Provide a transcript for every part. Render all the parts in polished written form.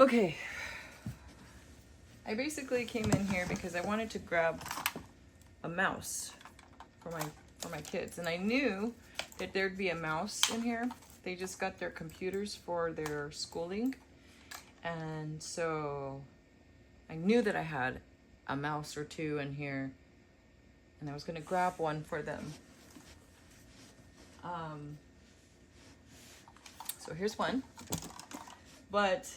Okay, I basically came in here because I wanted to grab a mouse for my kids, and I knew that there'd be a mouse in here. They just got their computers for their schooling, and so I knew that I had a mouse or two in here, and I was gonna grab one for them. So here's one, but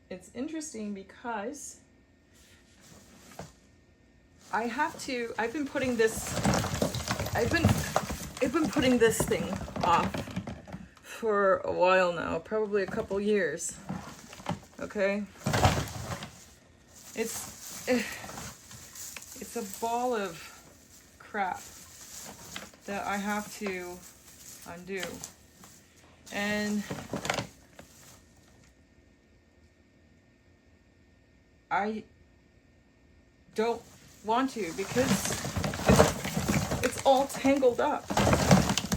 it's interesting because I've been putting this thing off for a while now, probably a couple years. Okay? It's a ball of crap that I have to undo. And I don't want to because it's all tangled up,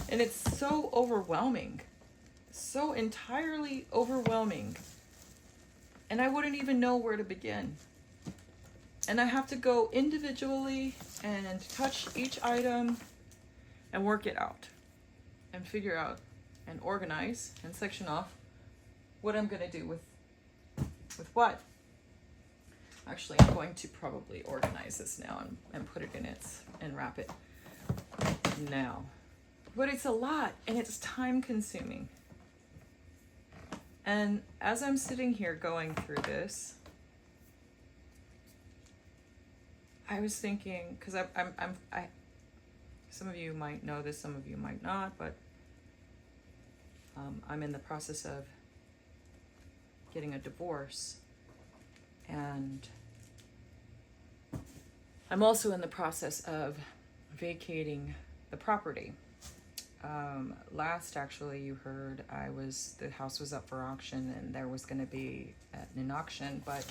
and it's so overwhelming, so entirely overwhelming, and I wouldn't even know where to begin. And I have to go individually and touch each item and work it out and figure out and organize and section off what I'm going to do with what. Actually, I'm going to probably organize this now and put it in and wrap it now. But it's a lot, and it's time consuming. And as I'm sitting here going through this, I was thinking, because I some of you might know this, some of you might not, but I'm in the process of getting a divorce, and I'm also in the process of vacating the property. Last, actually, you heard the house was up for auction, and there was going to be an auction, but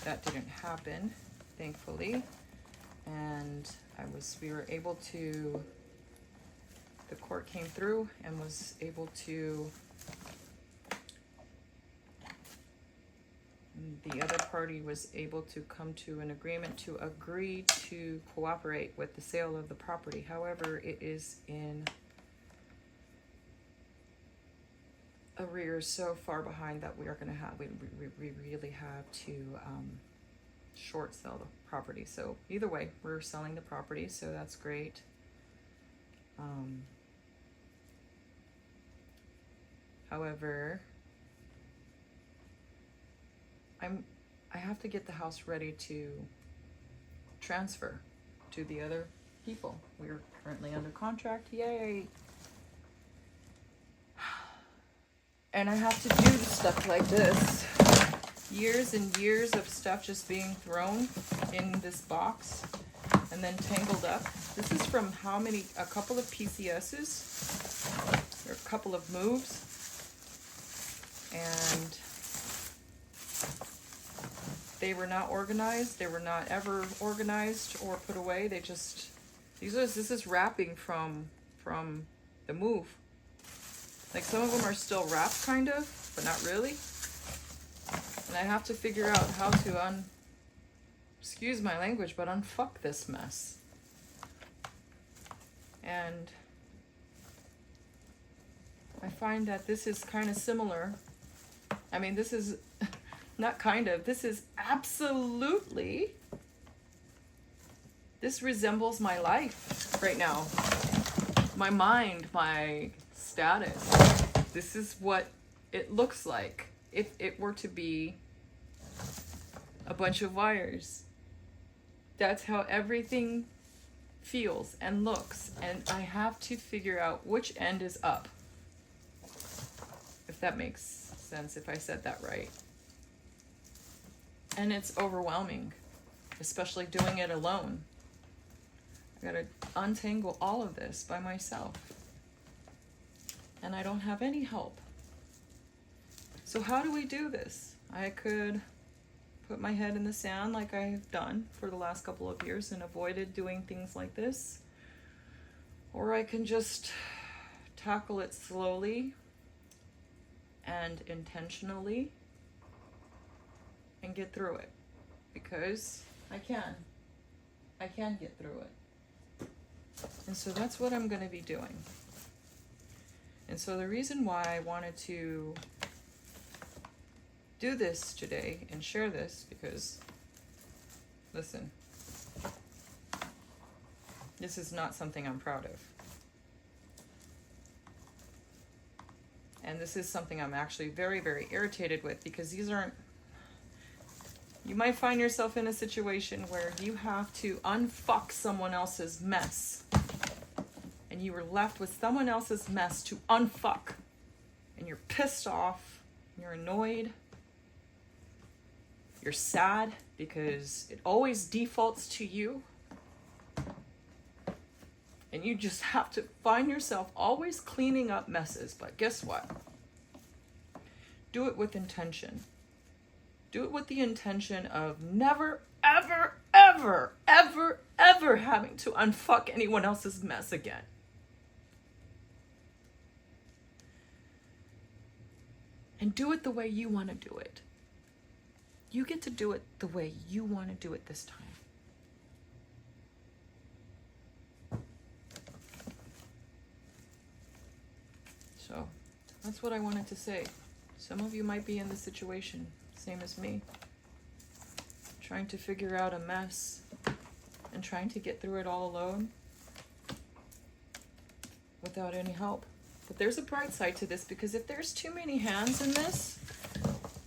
that didn't happen, thankfully. And we were able to, the court came through and was able to, the other party was able to come to an agreement to agree to cooperate with the sale of the property. However, it is in arrears so far behind that we are going to have, we really have to short sell the property. So either way, we're selling the property, so that's great. However, I have to get the house ready to transfer to the other people. We're currently under contract, yay! And I have to do stuff like this. Years and years of stuff just being thrown in this box and then tangled up. This is from a couple of PCSs, or a couple of moves, and they were not organized. They were not ever organized or put away. They just, this is wrapping from the move. Like, some of them are still wrapped, kind of, but not really. And I have to figure out how to excuse my language, but unfuck this mess. And I find that this is kind of similar. I mean, this is not kind of, this is absolutely, this resembles my life right now. My mind, my status. This is what it looks like if it were to be a bunch of wires. That's how everything feels and looks, and I have to figure out which end is up. If that makes sense, if I said that right. And it's overwhelming, especially doing it alone. I gotta untangle all of this by myself. And I don't have any help. So how do we do this? I could put my head in the sand like I have done for the last couple of years and avoided doing things like this. Or I can just tackle it slowly and intentionally and get through it, because I can. I can get through it. And so that's what I'm going to be doing. And so the reason why I wanted to do this today and share this, because, listen, this is not something I'm proud of. And this is something I'm actually very, very irritated with, because these aren't, you might find yourself in a situation where you have to unfuck someone else's mess. And you were left with someone else's mess to unfuck. And you're pissed off, you're annoyed, you're sad because it always defaults to you. And you just have to find yourself always cleaning up messes. But guess what? Do it with intention. Do it with the intention of never, ever, ever, ever, ever having to unfuck anyone else's mess again. And do it the way you want to do it. You get to do it the way you want to do it this time. So that's what I wanted to say. Some of you might be in this situation, same as me, trying to figure out a mess and trying to get through it all alone without any help. But there's a bright side to this, because if there's too many hands in this,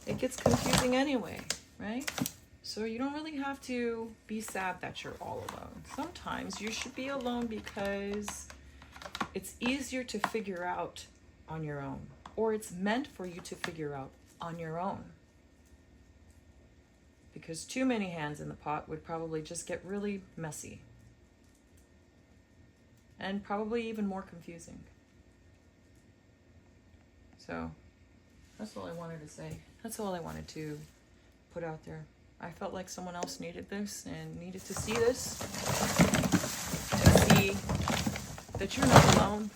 it gets confusing anyway, right? So you don't really have to be sad that you're all alone. Sometimes you should be alone because it's easier to figure out on your own, or it's meant for you to figure out on your own. Because too many hands in the pot would probably just get really messy and probably even more confusing. So that's all I wanted to say. That's all I wanted to put out there. I felt like someone else needed this and needed to see this, and see that you're not alone.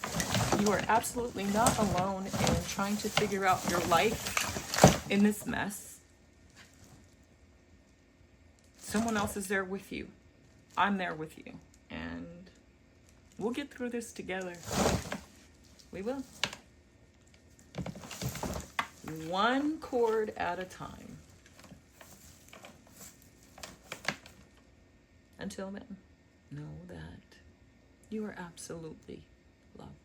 You are absolutely not alone in trying to figure out your life in this mess. Someone else is there with you. I'm there with you. And we'll get through this together. We will. One chord at a time. Until then, know that you are absolutely loved.